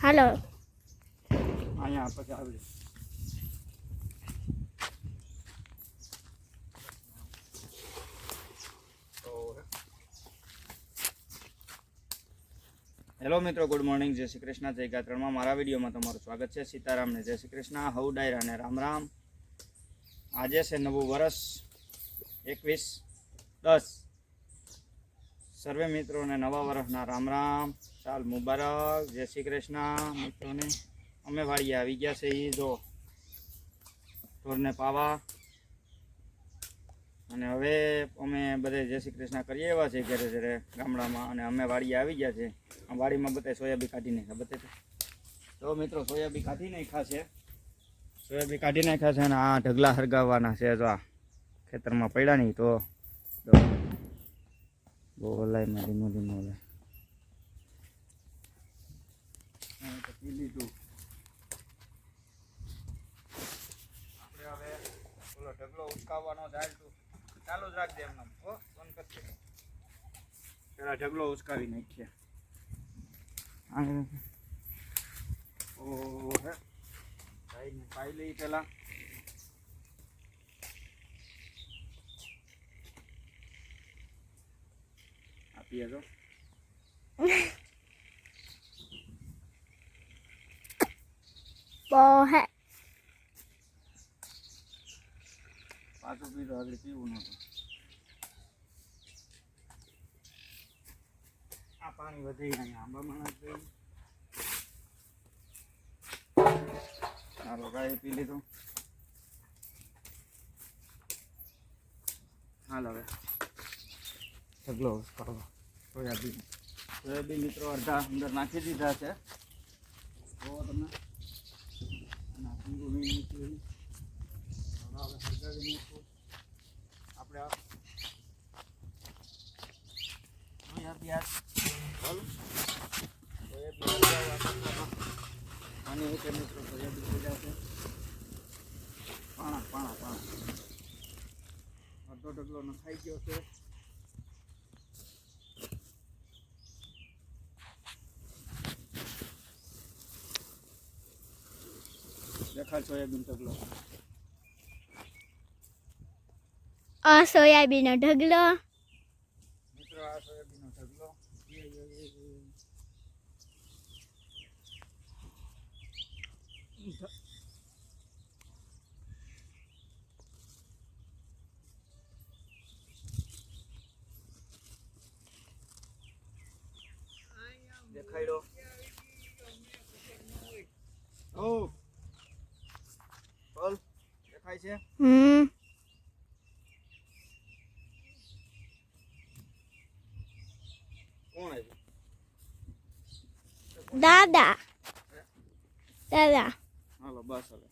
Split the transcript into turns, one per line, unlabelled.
હાલો
અહીંયા પછી આવી હેલો મિત્રો, ગુડ મોર્નિંગ, જય શ્રી કૃષ્ણ. જય ગાત્રણમાં મારા વિડીયોમાં તમારું સ્વાગત છે. સીતારામને જય શ્રી કૃષ્ણ, હવ ડાયરા અને રામ રામ. આજે છે નવું વર્ષ 21/10. સર્વે મિત્રોને નવા વર્ષના રામ રામ, સાલ મુબારક, જય શ્રી કૃષ્ણ. મિત્રોને અમે વાડીએ આવી ગયા છે. એ જો ઢોરને પાવા અને હવે અમે બધે જય શ્રી કૃષ્ણ કરીએ એવા છે ઘરે ઘરે ગામડામાં. અને અમે વાડીએ આવી ગયા છે. આ વાડીમાં બધા સોયાબી કાઢી નાખ્યા. બધા તો મિત્રો સોયાબી કાઢી નાખ્યા છે. સોયાબી કાઢી નાખ્યા છે અને આ ઢગલા હરગાવવાના છે. જો આ ખેતરમાં પડ્યા નહીં તો બહુ ઓલાયમાં ધીમું ધીમું ઓલાય પી લીધું. આપણે હવે ઓલો ઢગલો ઉચકાવવાનો જાય તો ચાલુ જ રાખજે એમને. ફોન કરશે પેલા ઢગલો ઉચકાવી નાખીએ. ઓહે ભાઈને પાઈ લઈ પેલા. આપીએ તો
બોહે
પાછું પીધો આગળ પીવું નતું. આ પાણી વધી અહીંયા આંબામાં નાખી. ચાલો ગાય પી લીધું. હાલ હવે ઢગલો કરવા સોયાબીન મિત્રો અડધા અંદર નાખી દીધા છે. તો તમે આપણે આની રીતે મિત્રો સોયાબીન થઈ જશે. પાણા પાણા પાણા અડધો ઢગલો નખાઈ ગયો છે. દેખાડ સોયાબીન ઢગલો.
આ સોયાબીનનો ઢગલો.
મિત્રો આ સોયાબીનનો ઢગલો દેખાડ્યો. ઓ બોલ દેખાય છે. કોણ આવ્યું?
દાદા દાદા
હાલો બસ હવે